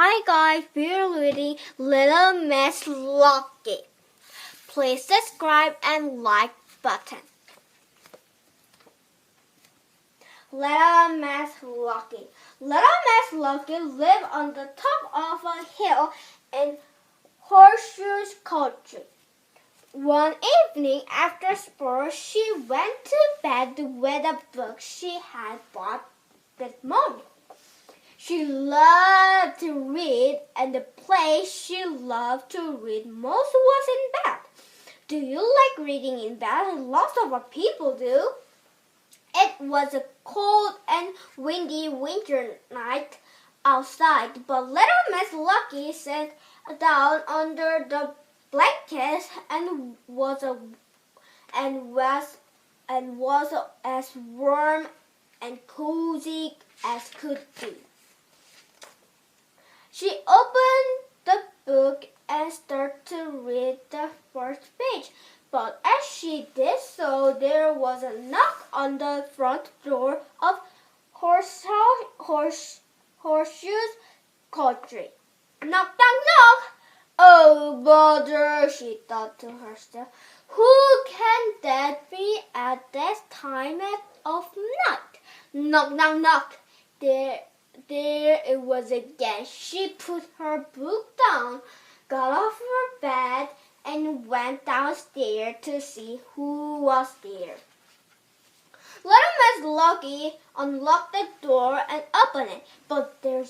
Hi guys, we're reading Little Miss Lucky. Please subscribe and like button. Little Miss Lucky. Little Miss Lucky lived on the top of a hill in Horseshoe Country. One evening after sport, she went to bed with a book she had bought that morning. She loved to read, and the place she loved to read most was in bed. Do you like reading in bed? Lots of people do. It was a cold and windy winter night outside, but little Miss Lucky sat down under the blankets and was as warm and cozy as could be. She opened the book and started to read the first page, but as she did so, there was a knock on the front door of Horseshoe Country. Knock, knock, knock! Oh, bother, she thought to herself. Who can that be at this time of night? Knock, knock, knock! There it was again. She put her book down, got off her bed, and went downstairs to see who was there. Little Miss Lucky unlocked the door and opened it, but there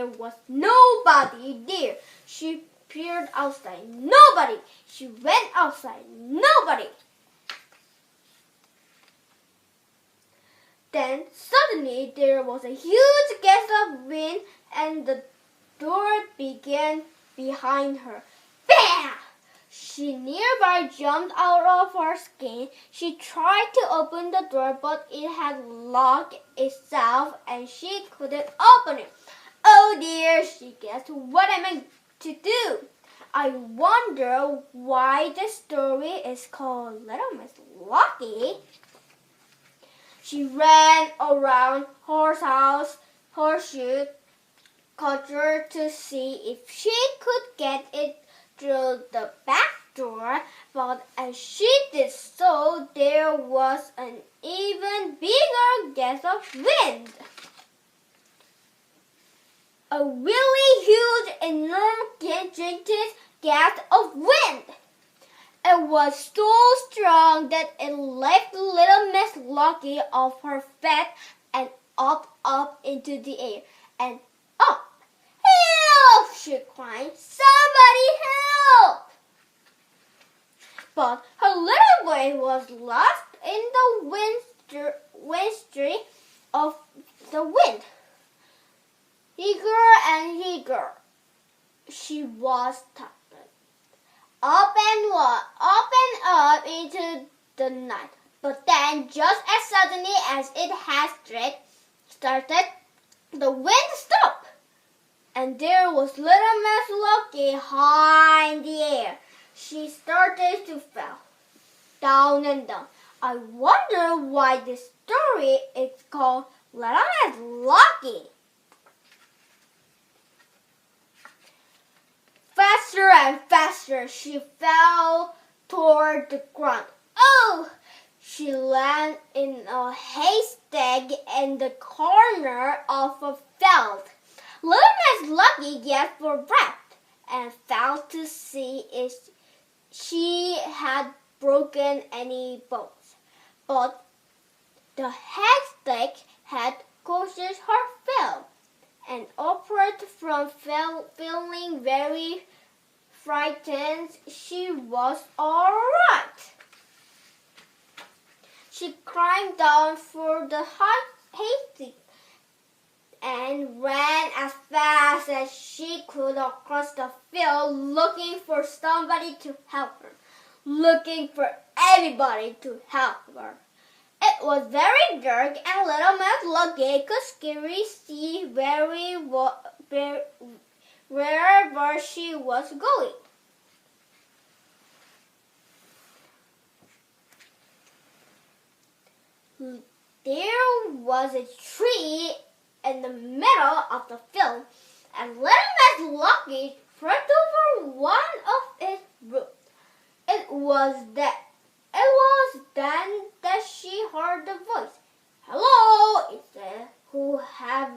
was nobody there. She peered outside. Nobody. She went outside. Nobody. Then suddenly there was a huge gust of wind and the door began behind her. Bam! She nearby jumped out of her skin. She tried to open the door, but it had locked itself and she couldn't open it. Oh dear, she guessed. What am I to do? I wonder why the story is called Little Miss Lucky. She ran around Horseshoe Country to see if she could get it through the back door, but as she did so, there was an even bigger gust of wind. A really huge, enormous gust of wind. It was so strong that it lifted little Miss Lucky off her bed and up into the air and up. Help! She cried. Somebody help! But her little boy was lost in the windstream of the wind. Eager and eager, she was tugged. Up and up into the night. But then, just as suddenly as it had started, the wind stopped. And there was little Miss Lucky high in the air. She started to fall down and down. I wonder why this story is called Little Miss Lucky. Faster and faster, she fell toward the ground. Oh! She landed in a haystack in the corner of a field. Little Miss Lucky gasped for breath and fell to see if she had broken any bones. But the haystack had caused her fall. And apart from feeling very frightened, she was all right. She climbed down for the haystack and ran as fast as she could across the field, looking for somebody to help her, looking for anybody to help her. It was very dark, and little Miss Lucky could scarcely see wherever she was going. There was a tree in the middle of the field, and Little Miss Lucky tripped over one of its roots. It was then that she heard the voice. "Hello," it said. Who have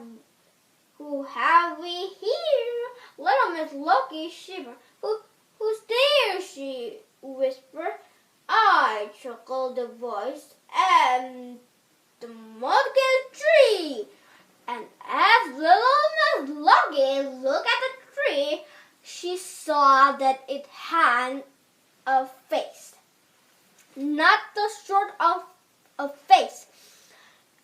we here?" Little Miss Lucky shivered. Who's there?" she whispered. "I," chuckled the voice, "am the mulberry tree." And as Little Miss Lucky looked at the tree, she saw that it had a face. Not the sort of a face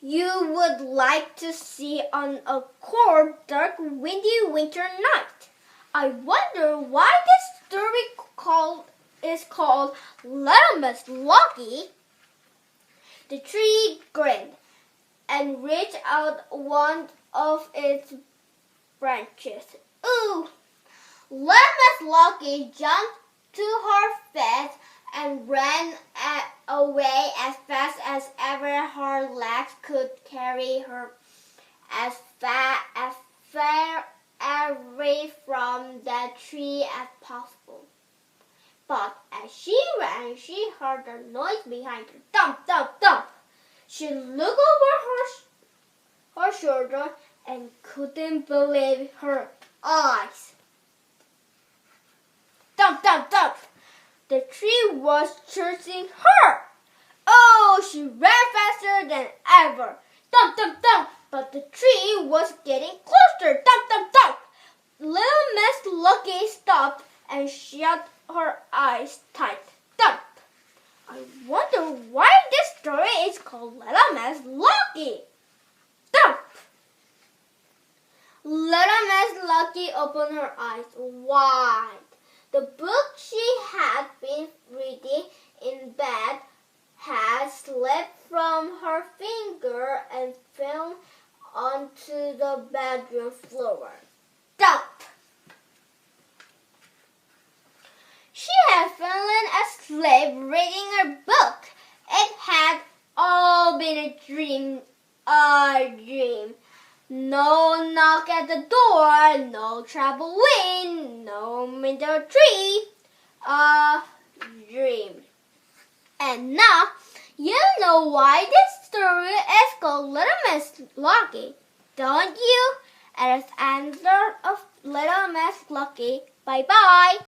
you would like to see on a cold, dark, windy winter night. I wonder why this story is called Little Miss Lucky. The tree grinned and reached out one of its branches. "Ooh!" Little Miss Lucky jumped to her feet and ran away as fast as ever her legs could carry her, as far away from that tree as possible. But as she ran, she heard a noise behind her. Thump, thump, thump. She looked over her shoulder and couldn't believe her eyes. Thump, thump, thump. The tree was chasing her. Oh, she ran faster than ever. Thump, thump, thump. But the tree was getting closer. Thump, thump, thump. Little Miss Lucky stopped and shut her eyes tight. Thump. I wonder why this story is called Little Miss Lucky. Thump. Little Miss Lucky opened her eyes wide. The book she had been reading in bed had slipped from her finger and fell onto the bedroom floor. Thump! She had fallen asleep reading her book. It had all been a dream. No knock at the door, no trouble wind, no winter tree. A dream. And now you know why this story is called Little Miss Lucky, don't you? And it's the end of Little Miss Lucky. Bye-bye.